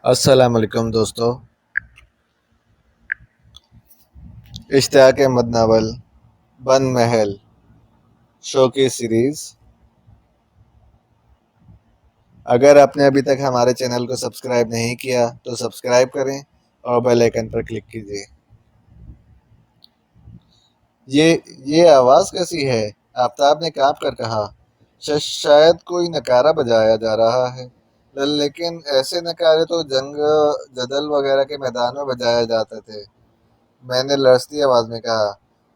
السلام علیکم دوستو، اشتیاق احمد ناول بند محل شو کی سیریز۔ اگر آپ نے ابھی تک ہمارے چینل کو سبسکرائب نہیں کیا تو سبسکرائب کریں اور بیل آئیکن پر کلک کیجیے۔ یہ آواز کیسی ہے؟ آفتاب نے کانپ کر کہا۔ شاید کوئی نکارہ بجایا جا رہا ہے، لیکن ایسے نکارے تو جنگ جدل وغیرہ کے میدان میں بجائے جاتے تھے، میں نے لرزتی آواز میں کہا۔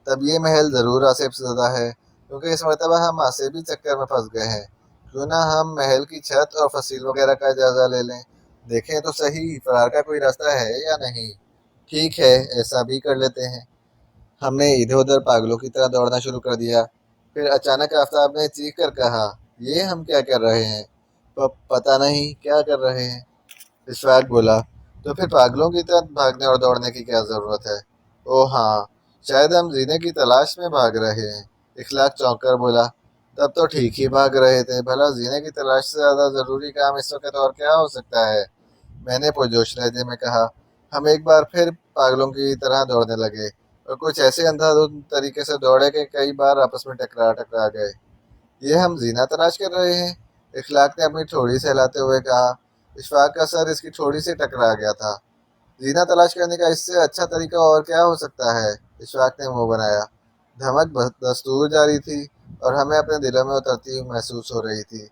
تب یہ محل ضرور آسیب زدہ ہے، کیونکہ اس مرتبہ ہم آسیبی چکر میں پھنس گئے ہیں۔ کیوں نہ ہم محل کی چھت اور فصیل وغیرہ کا جائزہ لے لیں، دیکھیں تو صحیح فرار کا کوئی راستہ ہے یا نہیں۔ ٹھیک ہے، ایسا بھی کر لیتے ہیں۔ ہم نے ادھر ادھر پاگلوں کی طرح دوڑنا شروع کر دیا۔ پھر اچانک آفتاب نے چیخ کر کہا، یہ ہم کیا کر رہے ہیں؟ پتہ نہیں کیا کر رہے ہیں، اشفاق بولا۔ تو پھر پاگلوں کی طرح بھاگنے اور دوڑنے کی کیا ضرورت ہے؟ او ہاں، شاید ہم زینے کی تلاش میں بھاگ رہے ہیں، اخلاق چونک کر بولا۔ تب تو ٹھیک ہی بھاگ رہے تھے، بھلا زینے کی تلاش سے زیادہ ضروری کام اس وقت اور کیا ہو سکتا ہے؟ میں نے پرجوش لہجے میں کہا۔ ہم ایک بار پھر پاگلوں کی طرح دوڑنے لگے اور کچھ ایسے اندھادھند طریقے سے دوڑے کہ کئی بار آپس میں ٹکرا گئے۔ یہ ہم زینہ تلاش کر رہے ہیں، اخلاق نے اپنی ٹھوڑی سے ہلاتے ہوئے کہا۔ اشفاق کا سر اس کی ٹھوڑی سے ٹکرا گیا تھا۔ زینہ تلاش کرنے کا اس سے اچھا طریقہ اور کیا ہو سکتا ہے؟ اشفاق نے منہ بنایا۔ دھمک دستور جاری تھی اور ہمیں اپنے دلوں میں اترتی ہوئی محسوس ہو رہی تھی۔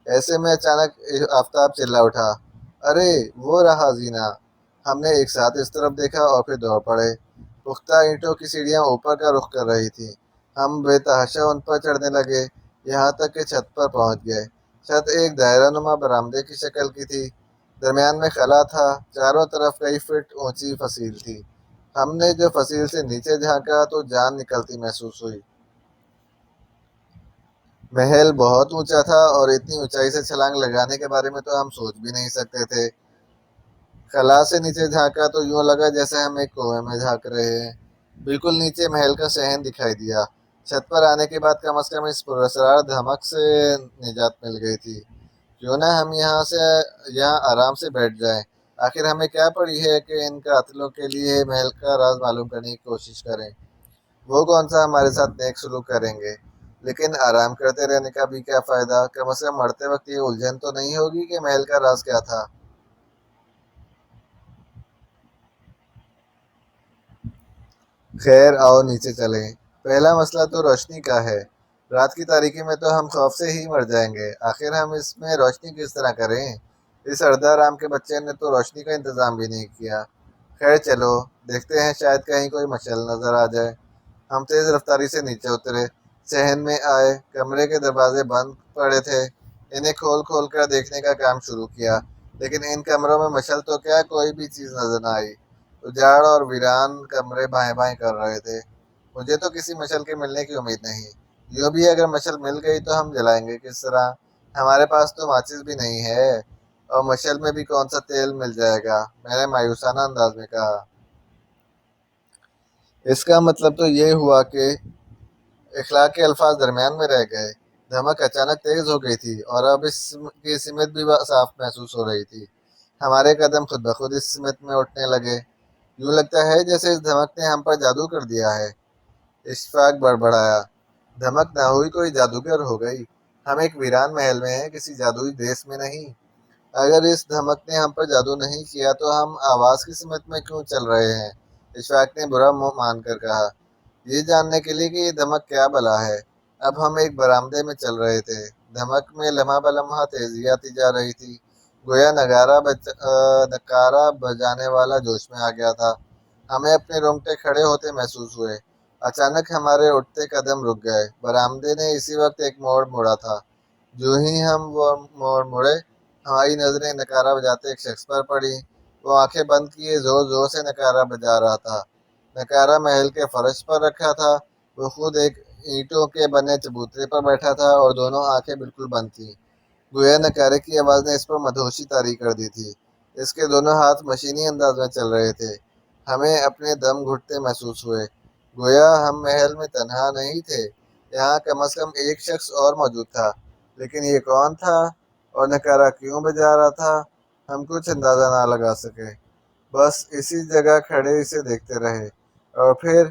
ایسے میں اچانک آفتاب چلا اٹھا، ارے وہ رہا زینہ! ہم نے ایک ساتھ اس طرف دیکھا اور پھر دوڑ پڑے۔ پختہ اینٹوں کی سیڑھیاں اوپر کا رخ کر رہی تھیں۔ ہم بے تحاشا ان پر چڑھنے لگے، یہاں تک کہ چھت پر پہنچ گئے۔ چھت ایک دائرہ نما برآمدے کی شکل کی تھی، درمیان میں خلا تھا، چاروں طرف کئی فٹ اونچی فصیل تھی۔ ہم نے جو فصیل سے نیچے جھانکا تو جان نکلتی محسوس ہوئی۔ محل بہت اونچا تھا اور اتنی اونچائی سے چھلانگ لگانے کے بارے میں تو ہم سوچ بھی نہیں سکتے تھے۔ خلا سے نیچے جھانکا تو یوں لگا جیسے ہم ایک کنویں میں جھانک رہے ہیں۔ بالکل نیچے محل کا صحن دکھائی دیا۔ چھت پر آنے کے بعد کم از کم اس پراسرار دھمک سے نجات مل گئی تھی۔ کیوں نہ ہم یہاں آرام سے بیٹھ جائیں؟ آخر ہمیں کیا پڑی ہے کہ ان قاتلوں کے لیے محل کا راز معلوم کرنے کی کوشش کریں؟ وہ کون سا ہمارے ساتھ نیک سلوک کریں گے؟ لیکن آرام کرتے رہنے کا بھی کیا فائدہ؟ کم از کم مرتے وقت یہ الجھن تو نہیں ہوگی کہ محل کا راز کیا تھا؟ خیر آؤ نیچے چلیں۔ پہلا مسئلہ تو روشنی کا ہے۔ رات کی تاریکی میں تو ہم خوف سے ہی مر جائیں گے، آخر ہم اس میں روشنی کس طرح کریں؟ اس اردہ رام کے بچے نے تو روشنی کا انتظام بھی نہیں کیا۔ خیر چلو دیکھتے ہیں، شاید کہیں کوئی مشعل نظر آ جائے۔ ہم تیز رفتاری سے نیچے اترے، صحن میں آئے۔ کمرے کے دروازے بند پڑے تھے، انہیں کھول کھول کر دیکھنے کا کام شروع کیا، لیکن ان کمروں میں مشعل تو کیا کوئی بھی چیز نظر نہ آئی۔ اجاڑ اور ویران کمرے بائیں بائیں کر رہے تھے۔ مجھے تو کسی مشعل کے ملنے کی امید نہیں۔ یوں بھی اگر مشعل مل گئی تو ہم جلائیں گے کس طرح؟ ہمارے پاس تو ماچس بھی نہیں ہے، اور مشعل میں بھی کون سا تیل مل جائے گا، میں نے مایوسانہ انداز میں کہا۔ اس کا مطلب تو یہ ہوا کہ اخلاق کے الفاظ درمیان میں رہ گئے۔ دھمک اچانک تیز ہو گئی تھی اور اب اس کی سمت بھی صاف محسوس ہو رہی تھی۔ ہمارے قدم خود بخود اس سمت میں اٹھنے لگے۔ یوں لگتا ہے جیسے اس دھمک نے ہم پر جادو کر دیا ہے، اشفاق بڑبڑایا۔ دھمک نہ ہوئی کوئی جادوگر ہو گئی۔ ہم ایک ویران محل میں ہیں، کسی جادوئی دیس میں نہیں۔ اگر اس دھمک نے ہم پر جادو نہیں کیا تو ہم آواز کی سمت میں کیوں چل رہے ہیں؟ اشفاق نے برا منہ مان کر کہا۔ یہ جاننے کے لیے کہ یہ دھمک کیا بلا ہے۔ اب ہم ایک برآمدے میں چل رہے تھے، دھمک میں لمحہ بلمحہ تیزی آتی جا رہی تھی، گویا نگارہ بجانے والا جوش میں آ گیا تھا۔ ہمیں اپنے رونگٹے کھڑے ہوتے محسوس ہوئے۔ اچانک ہمارے اٹھتے قدم رک گئے۔ برآمدے نے اسی وقت ایک موڑ موڑا تھا۔ جو ہی ہم وہ موڑ مڑے، ہماری نظریں نکارہ بجاتے ایک شخص پر پڑی۔ وہ آنکھیں بند کیے زور زور سے نکارہ بجا رہا تھا۔ نکارہ محل کے فرش پر رکھا تھا۔ وہ خود ایک اینٹوں کے بنے چبوترے پر بیٹھا تھا اور دونوں آنکھیں بالکل بند تھیں، گویا نکارے کی آواز نے اس پر مدہوشی طاری کر دی تھی۔ اس کے دونوں ہاتھ مشینی انداز میں چل رہے تھے۔ ہمیں اپنے دم گھٹتے محسوس ہوئے، گویا ہم محل میں تنہا نہیں تھے، یہاں کم از کم ایک شخص اور موجود تھا۔ لیکن یہ کون تھا اور نکارہ کیوں بجا رہا تھا؟ ہم کچھ اندازہ نہ لگا سکے، بس اسی جگہ کھڑے اسے دیکھتے رہے۔ اور پھر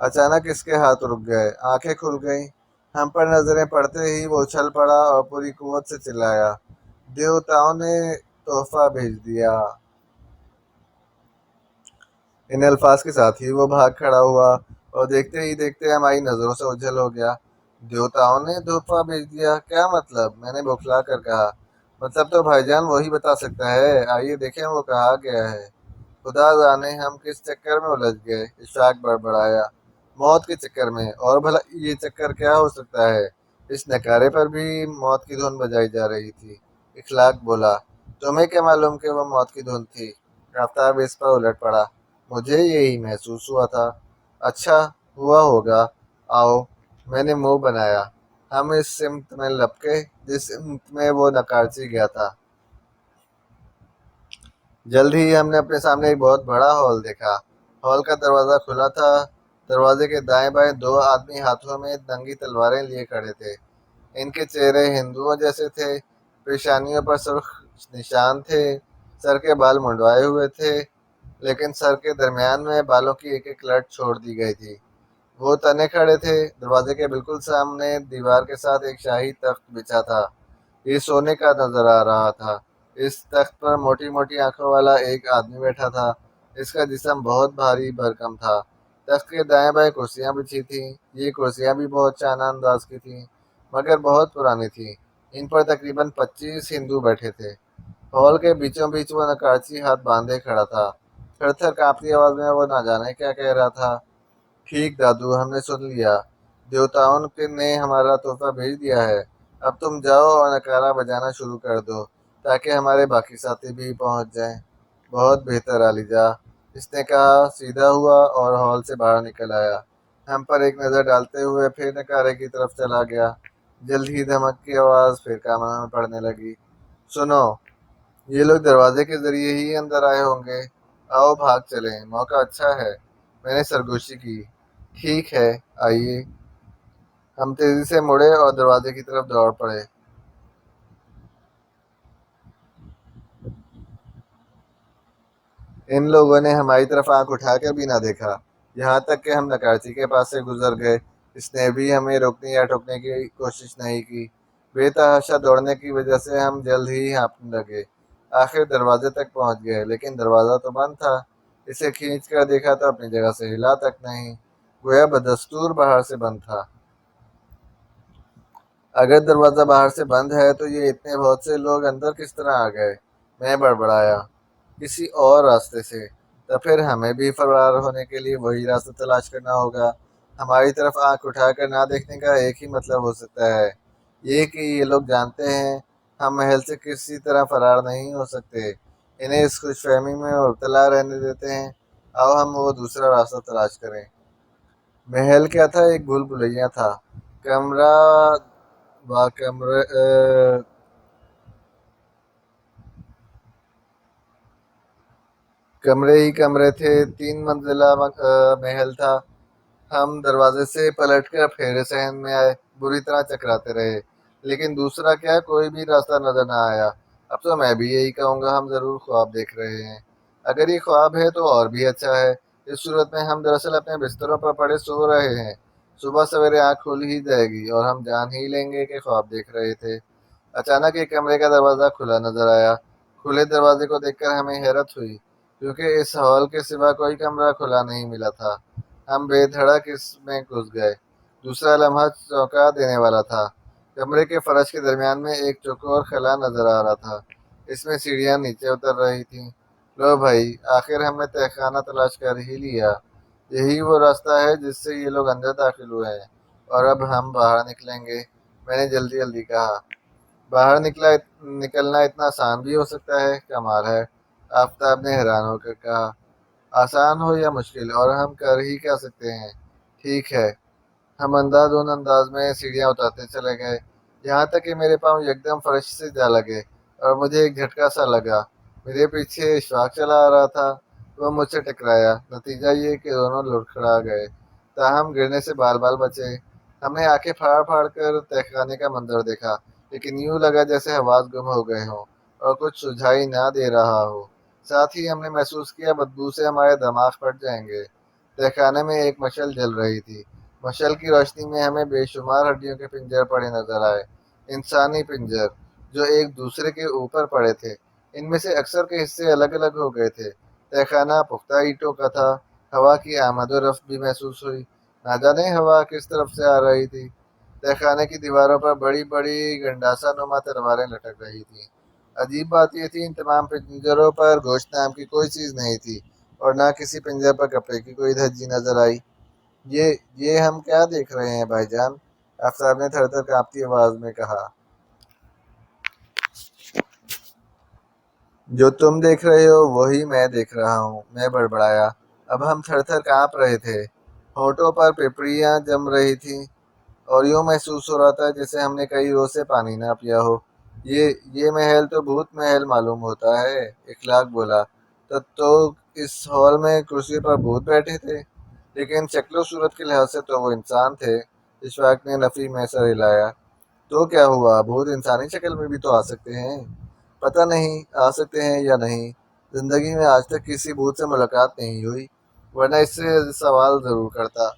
اچانک اس کے ہاتھ رک گئے، آنکھیں کھل گئیں۔ ہم پر نظریں پڑتے ہی وہ اچھل پڑا اور پوری قوت سے چلایا، دیوتاؤں نے تحفہ بھیج دیا۔ ان الفاظ کے ساتھ ہی وہ بھاگ کھڑا ہوا اور دیکھتے ہی دیکھتے ہماری نظروں سے اوجھل ہو گیا۔ دیوتاؤں نے تحفہ بھیج دیا؟ کیا مطلب؟ میں نے بوکھلا کر کہا۔ مطلب تو بھائی جان وہی بتا سکتا ہے، آئیے دیکھیں وہ کہا گیا ہے۔ خدا جانے ہم کس چکر میں الجھ گئے، اشفاق بڑبڑایا۔ موت کے چکر میں؟ اور بھلا یہ چکر کیا ہو سکتا ہے؟ اس نکارے پر بھی موت کی دھن بجائی جا رہی تھی۔ اخلاق بولا، تمہیں کیا معلوم کہ وہ موت کی دھن تھی؟ آفتاب اس پر الٹ پڑا، مجھے یہی محسوس ہوا تھا۔ اچھا ہوا ہوگا، آؤ۔ میں نے منہ بنایا۔ ہم اس سمت میں لپکے جس سمت میں وہ نکارچی گیا تھا۔ جلد ہی ہم نے اپنے سامنے ایک بہت بڑا ہال دیکھا۔ ہال کا دروازہ کھلا تھا۔ دروازے کے دائیں بائیں دو آدمی ہاتھوں میں ننگی تلواریں لیے کھڑے تھے۔ ان کے چہرے ہندوؤں جیسے تھے، پیشانیوں پر سرخ نشان تھے، سر کے بال منڈوائے ہوئے تھے، لیکن سر کے درمیان میں بالوں کی ایک ایک لٹ چھوڑ دی گئی تھی۔ وہ تنے کھڑے تھے۔ دروازے کے بالکل سامنے دیوار کے ساتھ ایک شاہی تخت بچھا تھا، یہ سونے کا نظر آ رہا تھا۔ اس تخت پر موٹی موٹی آنکھوں والا ایک آدمی بیٹھا تھا، اس کا جسم بہت بھاری بھرکم تھا۔ تخت کے دائیں بائیں کرسیاں بچھی تھیں، یہ کرسیاں بھی بہت شانہ انداز کی تھیں، مگر بہت پرانی تھیں۔ ان پر تقریباً 25 ہندو بیٹھے تھے۔ ہال کے بیچوں بیچ وہ نکارچی ہاتھ باندھے کھڑا تھا، تھر تھر کانپتی آواز میں وہ نہ جانے کیا کہہ رہا تھا۔ ٹھیک دادو، ہم نے سن لیا، دیوتاؤں نے ہمارا تحفہ بھیج دیا ہے۔ اب تم جاؤ اور نکارا بجانا شروع کر دو تاکہ ہمارے باقی ساتھی بھی پہنچ جائیں۔ بہت بہتر عالیجا، اس نے کہا، سیدھا ہوا اور ہال سے باہر نکل آیا۔ ہم پر ایک نظر ڈالتے ہوئے پھر نکارے کی طرف چلا گیا۔ جلد ہی دھمک کی آواز پھر کانوں میں پڑنے لگی، سنو، یہ لوگ دروازے کے ذریعے ہی اندر آئے ہوں گے، آؤ بھاگ چلیں، موقع اچھا ہے۔ میں نے سرگوشی کی، ٹھیک ہے آئیے۔ ہم تیزی سے مڑے اور دروازے کی طرف دوڑ پڑے۔ ان لوگوں نے ہماری طرف آنکھ اٹھا کر بھی نہ دیکھا، یہاں تک کہ ہم نکارچی کے پاس سے گزر گئے۔ اس نے بھی ہمیں روکنے یا ٹوکنے کی کوشش نہیں کی۔ بے تحاشا دوڑنے کی وجہ سے ہم جلد ہی ہانپنے لگے۔ آخر دروازے تک پہنچ گئے، لیکن دروازہ تو بند تھا۔ اسے کھینچ کر دیکھا تو اپنی جگہ سے ہلا تک نہیں، گویا بدستور باہر سے بند تھا۔ اگر دروازہ باہر سے بند ہے تو یہ اتنے بہت سے لوگ اندر کس طرح آ گئے؟ میں بڑبڑایا، کسی اور راستے سے۔ تو پھر ہمیں بھی فرار ہونے کے لیے وہی راستہ تلاش کرنا ہوگا۔ ہماری طرف آنکھ اٹھا کر نہ دیکھنے کا ایک ہی مطلب ہو سکتا ہے، یہ کہ یہ لوگ جانتے ہیں ہم محل سے کسی طرح فرار نہیں ہو سکتے، انہیں اس خوش فہمی میں مبتلا رہنے دیتے ہیں۔ آؤ ہم وہ دوسرا راستہ تلاش کریں۔ محل کیا تھا؟ ایک بھول بھلیا تھا۔ کمرہ با کمرے کمرے ہی کمرے تھے، 3 منزلہ محل تھا۔ ہم دروازے سے پلٹ کر پھیرے صحن میں آئے، بری طرح چکراتے رہے، لیکن دوسرا کیا کوئی بھی راستہ نظر نہ آیا۔ اب تو میں بھی یہی کہوں گا، ہم ضرور خواب دیکھ رہے ہیں۔ اگر یہ خواب ہے تو اور بھی اچھا ہے، اس صورت میں ہم دراصل اپنے بستروں پر پڑے سو رہے ہیں۔ صبح سویرے آنکھ کھل ہی جائے گی اور ہم جان ہی لیں گے کہ خواب دیکھ رہے تھے۔ اچانک ایک کمرے کا دروازہ کھلا نظر آیا۔ کھلے دروازے کو دیکھ کر ہمیں حیرت ہوئی، کیونکہ اس ہال کے سوا کوئی کمرہ کھلا نہیں ملا تھا۔ ہم بے دھڑک اس میں گھس گئے۔ دوسرا لمحہ چونکا دینے والا تھا۔ کمرے کے فرش کے درمیان میں ایک چوکور خلا نظر آ رہا تھا، اس میں سیڑھیاں نیچے اتر رہی تھیں۔ لو بھائی، آخر ہم نے تہہ خانہ تلاش کر ہی لیا، یہی وہ راستہ ہے جس سے یہ لوگ اندر داخل ہوئے ہیں، اور اب ہم باہر نکلیں گے۔ میں نے جلدی جلدی کہا، باہر نکلنا اتنا آسان بھی ہو سکتا ہے؟ کمال ہے، آفتاب نے حیران ہو کر کہا۔ آسان ہو یا مشکل، اور ہم کر ہی کیا سکتے ہیں؟ ٹھیک ہے۔ ہم اندھادھند انداز میں سیڑھیاں اترتے چلے گئے، یہاں تک کہ میرے پاؤں یکدم فرش سے جا لگے اور مجھے ایک جھٹکا سا لگا۔ میرے پیچھے اشفاق چلا آ رہا تھا، وہ مجھ سے ٹکرایا، نتیجہ یہ کہ دونوں لڑکھڑا گئے، تاہم گرنے سے بال بال بچے۔ ہم نے آنکھیں پھاڑ پھاڑ کر تہہ خانے کا منظر دیکھا، لیکن یوں لگا جیسے حواس گم ہو گئے ہوں، اور کچھ سجھائی نہ دے رہا ہو۔ ساتھ ہی ہم نے محسوس کیا بدبو سے ہمارے دماغ پھٹ جائیں گے۔ تہخانے میں ایک مشعل جل رہی تھی۔ مشعل کی روشنی میں ہمیں بے شمار ہڈیوں کے پنجر پڑے نظر آئے، انسانی پنجر جو ایک دوسرے کے اوپر پڑے تھے۔ ان میں سے اکثر کے حصے الگ الگ ہو گئے تھے۔ تہخانہ پختہ اینٹوں کا تھا۔ ہوا کی آمد و رفت بھی محسوس ہوئی۔ نہ جانے ہوا کس طرف سے آ رہی تھی۔ تہخانے کی دیواروں پر بڑی بڑی گنڈاسا نما تلواریں لٹک رہی تھیں۔ عجیب بات یہ تھی، ان تمام پنجروں پر گوشت نام کی کوئی چیز نہیں تھی، اور نہ کسی پنجر پر کپڑے کی کوئی دھجی نظر آئی۔ یہ ہم کیا دیکھ رہے ہیں بھائی جان؟ آفتاب نے تھر تھر کانپتی آواز میں کہا۔ جو تم دیکھ رہے ہو وہی میں دیکھ رہا ہوں، میں بڑبڑایا۔ اب ہم تھر تھر کانپ رہے تھے، ہونٹوں پر پپڑیاں جم رہی تھیں، اور یوں محسوس ہو رہا تھا جیسے ہم نے کئی روز سے پانی نہ پیا ہو۔ یہ محل تو بھوت محل معلوم ہوتا ہے، اخلاق بولا۔ تو اس ہال میں کرسیوں پر بھوت بیٹھے تھے؟ لیکن شکل و صورت کے لحاظ سے تو وہ انسان تھے۔ اشفاق نے نفی میں سر ہلایا۔ تو کیا ہوا، بھوت انسانی شکل میں بھی تو آ سکتے ہیں۔ پتہ نہیں آ سکتے ہیں یا نہیں، زندگی میں آج تک کسی بھوت سے ملاقات نہیں ہوئی، ورنہ اس سے سوال ضرور کرتا۔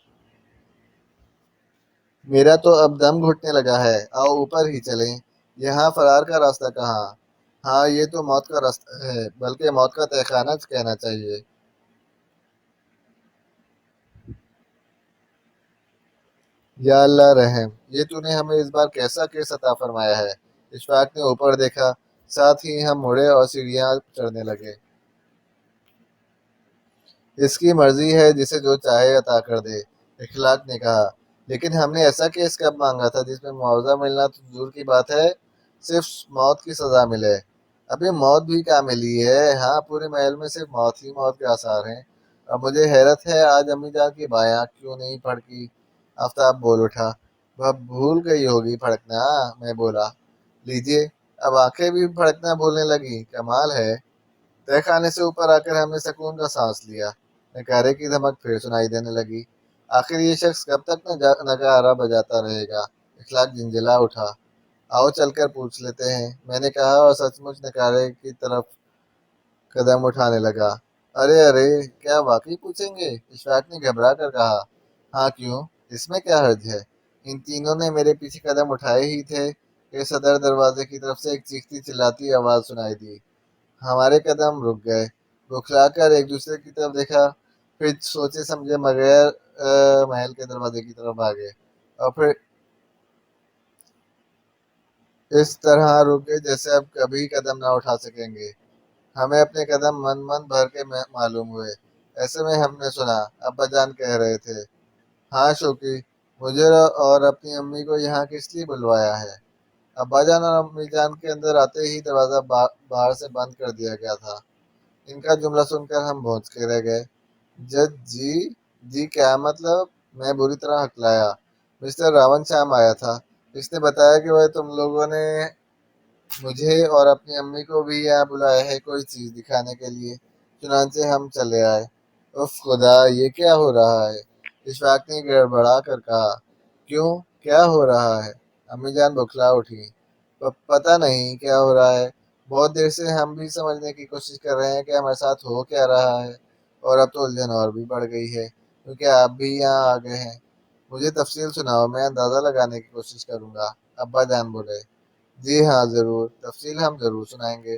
میرا تو اب دم گھٹنے لگا ہے، آؤ اوپر ہی چلیں۔ یہاں فرار کا راستہ کہاں؟ ہاں یہ تو موت کا راستہ ہے، بلکہ موت کا تہخانہ کہنا چاہیے۔ یا اللہ رحم، یہ تو نے ہمیں اس بار کیسا کیس عطا فرمایا ہے۔ اشفاق نے اوپر دیکھا، ساتھ ہی ہم مڑے اور سیڑھیاں چڑھنے لگے۔ اس کی مرضی ہے، جسے جو چاہے عطا کر دے، اخلاق نے کہا۔ لیکن ہم نے ایسا کیس کب مانگا تھا جس میں معاوضہ ملنا تو دور کی بات ہے، صرف موت کی سزا ملے؟ ابھی موت بھی کیا ملی ہے؟ ہاں پورے محل میں صرف موت ہی موت کے آثار ہیں۔ اب مجھے حیرت ہے آج امی جان کی بائیں آنکھ کیوں نہیں پھڑکی؟ آفتاب بول اٹھا۔ وہ بھول گئی ہوگی پھڑکنا، میں بولا۔ لیجیے، اب آنکھیں بھی پھڑکنا بھولنے لگی، کمال ہے۔ تہہ خانے سے اوپر آ کر ہم نے سکون کا سانس لیا۔ نگارے کی دھمک پھر سنائی دینے لگی۔ آخر یہ شخص کب تک نگارہ بجاتا رہے گا؟ اخلاق جھنجھلا اٹھا۔ آؤ چل کر پوچھ لیتے ہیں، میں نے کہا، اور سچ مچ نگارے کی طرف قدم اٹھانے لگا۔ ارے ارے، کیا واقعی پوچھیں گے؟ اشفاق نے گھبرا کر کہا۔ ہاں کیوں، اس میں کیا حرج ہے؟ ان تینوں نے میرے پیچھے قدم اٹھائے ہی تھے کہ صدر دروازے کی طرف سے ایک چیختی چلاتی آواز سنائی دی۔ ہمارے قدم رک گئے، بکھلا کر ایک دوسرے کی طرف دیکھا، پھر سوچے سمجھے بغیر محل کے دروازے کی طرف بھاگے، اور پھر اس طرح رک گئے جیسے اب کبھی قدم نہ اٹھا سکیں گے۔ ہمیں اپنے قدم من بھر کے معلوم ہوئے۔ ایسے میں ہم نے سنا ابا جان کہہ رہے تھے، ہاں شوکی، مجھے اور اپنی امی کو یہاں کس لیے بلوایا ہے؟ ابا جان اور امی جان کے اندر آتے ہی دروازہ باہر سے بند کر دیا گیا تھا۔ ان کا جملہ سن کر ہم بھونس کے رہ گئے۔ جج جی؟ جی کیا مطلب؟ میں بری طرح ہکلایا۔ مسٹر راون شام آیا تھا، اس نے بتایا کہ وہ تم لوگوں نے مجھے اور اپنی امی کو بھی یہاں بلایا ہے کوئی چیز دکھانے کے لیے، چنانچہ ہم چلے آئے۔ اف خدا، یہ کیا ہو رہا ہے؟ اشفاق نے گڑبڑا کر کہا۔ کیوں، کیا ہو رہا ہے؟ امی جان بکھلا اٹھی۔ پتہ نہیں کیا ہو رہا ہے، بہت دیر سے ہم بھی سمجھنے کی کوشش کر رہے ہیں کہ ہمارے ساتھ ہو کیا رہا ہے، اور اب تو الجھن اور بھی بڑھ گئی ہے کیونکہ آپ بھی یہاں آ گئے ہیں۔ مجھے تفصیل سناؤ، میں اندازہ لگانے کی کوشش کروں گا، ابا جان بولے۔ جی ہاں ضرور، تفصیل ہم ضرور سنائیں گے،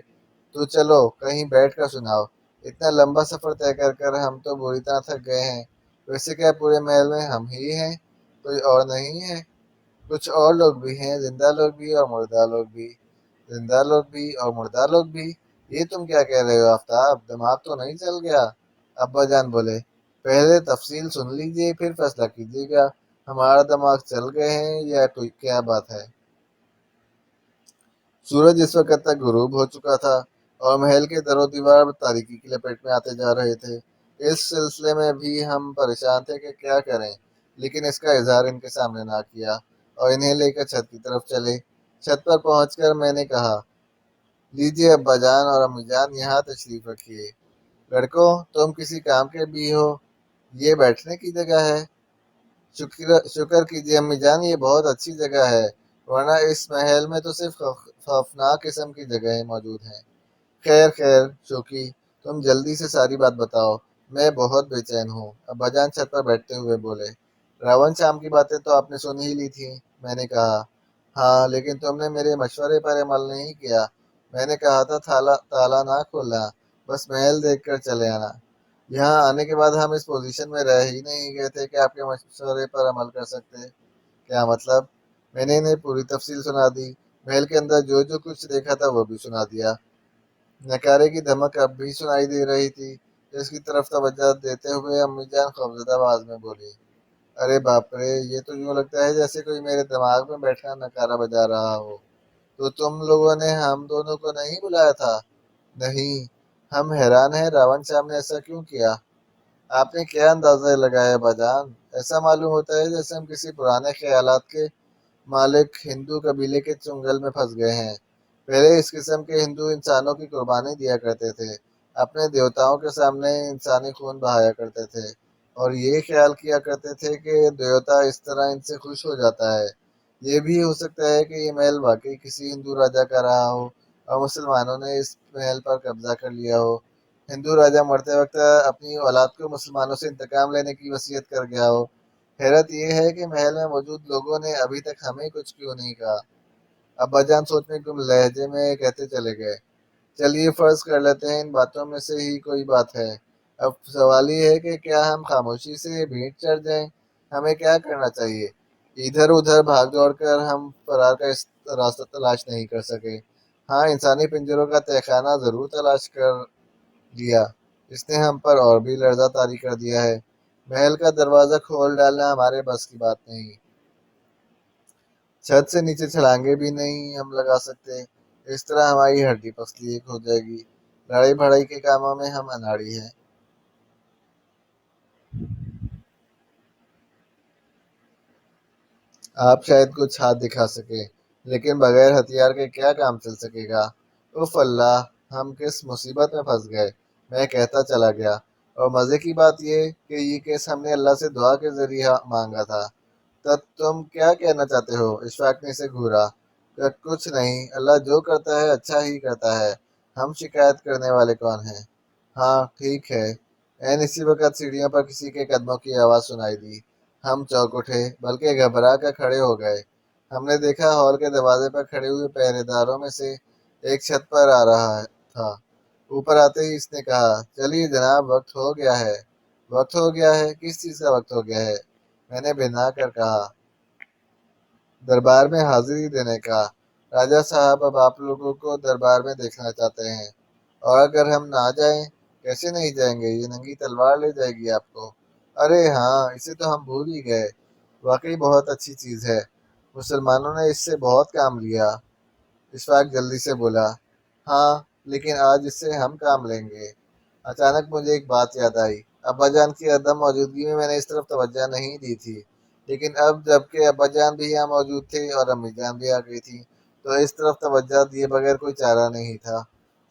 تو چلو کہیں بیٹھ کر سناؤ۔ اتنا لمبا سفر طے کر کر ہم تو بری طرح تھک گئے ہیں۔ ویسے کیا پورے محل میں ہم ہی ہیں، کوئی اور نہیں ہے؟ کچھ اور لوگ بھی ہیں، زندہ لوگ بھی اور مردہ لوگ بھی۔ زندہ لوگ بھی اور مردہ لوگ بھی؟ یہ تم کیا کہہ رہے ہو آفتاب، دماغ تو نہیں چل گیا؟ ابا جان بولے، پہلے تفصیل سن لیجیے پھر فیصلہ کیجیے گا، ہمارا دماغ چل گئے ہیں یا کوئی کیا بات ہے۔ سورج اس وقت تک غروب ہو چکا تھا، اور محل کے در و دیوار تاریکی کی لپیٹ میں آتے جا رہے تھے۔ اس سلسلے میں بھی ہم پریشان تھے کہ کیا کریں، لیکن اس کا اظہار ان کے سامنے نہ کیا، اور انہیں لے کر چھت کی طرف چلے۔ چھت پر پہنچ کر میں نے کہا، لیجیے ابا جان اور امی جان، یہاں تشریف رکھیے۔ لڑکوں، تم کسی کام کے بھی ہو؟ یہ بیٹھنے کی جگہ ہے؟ شکر کیجیے امی جان، یہ بہت اچھی جگہ ہے، ورنہ اس محل میں تو صرف خوفناک قسم کی جگہیں موجود ہیں۔ خیر خیر شوکی، تم جلدی سے ساری بات بتاؤ، میں بہت بے چین ہوں، ابا جان چھت پر بیٹھتے ہوئے بولے۔ راون شام کی باتیں تو آپ نے سن ہی لی تھی، میں نے کہا۔ ہاں، لیکن تم نے میرے مشورے پر عمل نہیں کیا۔ میں نے کہا تھا تالا نہ کھولنا، بس محل دیکھ کر چلے آنا۔ یہاں آنے کے بعد ہم اس پوزیشن میں رہ ہی نہیں گئے تھے کہ آپ کے مشورے پر عمل کر سکتے۔ کیا مطلب؟ میں نے انہیں پوری تفصیل سنا دی، محل کے اندر جو جو کچھ دیکھا تھا وہ بھی سنا دیا۔ نکارے کی دھمک اب بھی سنائی دے رہی تھی۔ اس کی طرف توجہ دیتے ہوئے امی جان خوفزدہ آواز میں بولی، ارے باپ رے، یہ تو یوں لگتا ہے جیسے کوئی میرے دماغ میں بیٹھا نکارہ بجا رہا ہو۔ تو تم لوگوں نے ہم دونوں کو نہیں بلایا تھا؟ نہیں۔ ہم حیران ہیں راون صاحب نے ایسا کیوں کیا۔ آپ نے کیا اندازہ لگایا باجان؟ ایسا معلوم ہوتا ہے جیسے ہم کسی پرانے خیالات کے مالک ہندو قبیلے کے چنگل میں پھنس گئے ہیں۔ پہلے اس قسم کے ہندو انسانوں کی قربانی دیا کرتے تھے، اپنے دیوتاؤں کے سامنے انسانی خون بہایا کرتے تھے، اور یہ خیال کیا کرتے تھے کہ دیوتا اس طرح ان سے خوش ہو جاتا ہے۔ یہ بھی ہو سکتا ہے کہ یہ محل واقعی کسی ہندو راجا کا رہا ہو اور مسلمانوں نے اس محل پر قبضہ کر لیا ہو۔ ہندو راجا مرتے وقت اپنی اولاد کو مسلمانوں سے انتقام لینے کی وصیت کر گیا ہو۔ حیرت یہ ہے کہ محل میں موجود لوگوں نے ابھی تک ہمیں کچھ کیوں نہیں کہا۔ ابا جان سوچ میں گم لہجے میں کہتے چلے گئے، چلیے فرض کر لیتے ہیں ان باتوں میں سے ہی کوئی بات ہے۔ اب سوال یہ ہے کہ کیا ہم خاموشی سے بھیڑ چڑھ جائیں؟ ہمیں کیا کرنا چاہیے؟ ادھر ادھر بھاگ دوڑ کر ہم فرار کا راستہ تلاش نہیں کر سکے۔ ہاں، انسانی پنجروں کا تہہ خانہ ضرور تلاش کر لیا، اس نے ہم پر اور بھی لرزہ طاری کر دیا ہے۔ محل کا دروازہ کھول ڈالنا ہمارے بس کی بات نہیں، چھت سے نیچے چھلانگیں بھی نہیں ہم لگا سکتے، اس طرح ہماری ہڈی پسلی ایک ہو جائے گی۔ لڑائی بھڑائی کے کاموں میں ہم اناڑی ہیں۔ آپ شاید کچھ ہاتھ دکھا سکیں، لیکن بغیر ہتھیار کے کیا کام چل سکے گا؟ اف اللہ، ہم کس مصیبت میں پھنس گئے، میں کہتا چلا گیا۔ اور مزے کی بات یہ کہ یہ کیس ہم نے اللہ سے دعا کے ذریعے مانگا تھا۔ تب تم کیا کہنا چاہتے ہو؟ اشفاق نے اسے گھورا۔ کہ کچھ نہیں، اللہ جو کرتا ہے اچھا ہی کرتا ہے، ہم شکایت کرنے والے کون ہیں؟ ہاں ٹھیک ہے۔ اسی وقت سیڑھیوں پر کسی کے قدموں کی آواز سنائی دی۔ ہم چونک اٹھے، بلکہ گھبرا کر کھڑے ہو گئے۔ ہم نے دیکھا ہال کے دروازے پر کھڑے ہوئے پہرے داروں میں سے ایک چھت پر آ رہا تھا۔ اوپر آتے ہی اس نے کہا، چلیے جناب، وقت ہو گیا ہے۔ وقت ہو گیا ہے؟ کس چیز کا وقت ہو گیا ہے؟ میں نے بھنا کر کہا، دربار میں حاضری دینے کا۔ راجہ صاحب اب آپ لوگوں کو دربار میں دیکھنا چاہتے ہیں، اور اگر ہم نہ جائیں؟ کیسے نہیں جائیں گے؟ یہ ننگی تلوار لے جائے گی آپ کو۔ ارے ہاں، اسے تو ہم بھول ہی گئے، واقعی بہت اچھی چیز ہے، مسلمانوں نے اس سے بہت کام لیا۔ اشفاق جلدی سے بولا، ہاں، لیکن آج اس سے ہم کام لیں گے۔ اچانک مجھے ایک بات یاد آئی، ابا جان کی عدم موجودگی میں نے اس طرف توجہ نہیں دی تھی، لیکن اب جب کہ ابا جان بھی یہاں موجود تھے اور امی جان بھی آ گئی تھی، تو اس طرف توجہ دیے بغیر کوئی چارہ نہیں تھا۔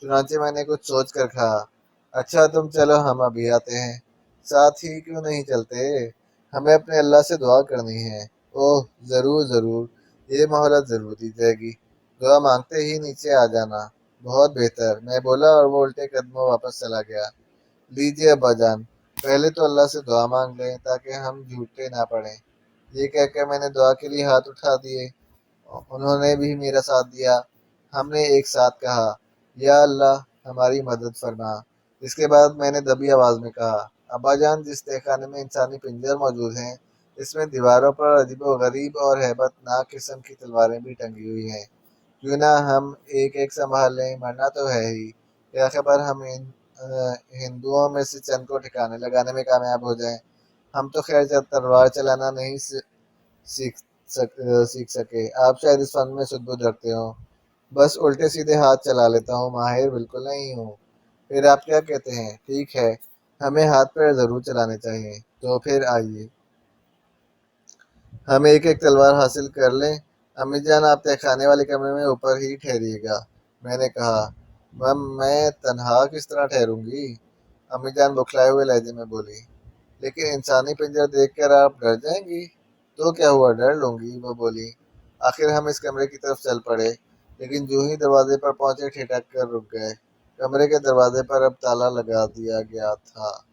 چنانچہ میں نے کچھ سوچ کر کہا، اچھا تم چلو، ہم ابھی آتے ہیں۔ ساتھ ہی کیوں نہیں چلتے؟ ہمیں اپنے اللہ سے دعا کرنی ہے۔ اوہ ضرور ضرور، یہ مہلت ضرور دی جائے گی۔ دعا مانگتے ہی نیچے آ جانا۔ بہت بہتر، میں بولا اور وہ الٹے قدموں واپس چلا گیا۔ لیجیے ابا جان، پہلے تو اللہ سے دعا مانگ لیں تاکہ ہم جھوٹے نہ پڑیں۔ یہ کہہ کر میں نے دعا کے لیے ہاتھ اٹھا دیے، انہوں نے بھی میرا ساتھ دیا۔ ہم نے ایک ساتھ کہا، یا اللہ ہماری مدد فرما۔ اس کے بعد میں نے دبی آواز میں کہا، ابا جان، جس تہہ خانے میں انسانی پنجر موجود ہیں، اس میں دیواروں پر عجیب و غریب اور ہیبت ناک قسم کی تلواریں بھی ٹنگی ہوئی ہیں۔ کیوں نہ ہم ایک ایک سنبھال لیں، مرنا تو ہے ہی، کیا خبر ہم ان ہندوؤں میں سے چند کو ٹھکانے لگانے میں کامیاب ہو جائیں۔ ہم تو خیر تلوار چلانا نہیں سیکھ سیکھ سکے، آپ شاید اس فن میں سد بد رکھتے ہوں۔ بس الٹے سیدھے ہاتھ چلا لیتا ہوں، ماہر بالکل نہیں ہوں۔ پھر آپ کیا کہتے ہیں؟ ٹھیک ہے، ہمیں ہاتھ پیر ضرور چلانے چاہیے۔ تو پھر آئیے ہم ایک ایک تلوار حاصل کر لیں۔ امی جان، آپ تہہ خانے والے کمرے میں اوپر ہی ٹھہریے گا، میں نے کہا۔ میں تنہا کس طرح ٹھہروں گی؟ امی جان بکھلائے ہوئے لہجے میں بولی۔ لیکن انسانی پنجر دیکھ کر آپ ڈر جائیں گی؟ تو کیا ہوا، ڈر لوں گی، وہ بولی۔ آخر ہم اس کمرے کی طرف چل پڑے، لیکن جو ہی دروازے پر پہنچے ٹھٹک کر رک گئے۔ کمرے کے دروازے پر اب تالا لگا دیا گیا تھا۔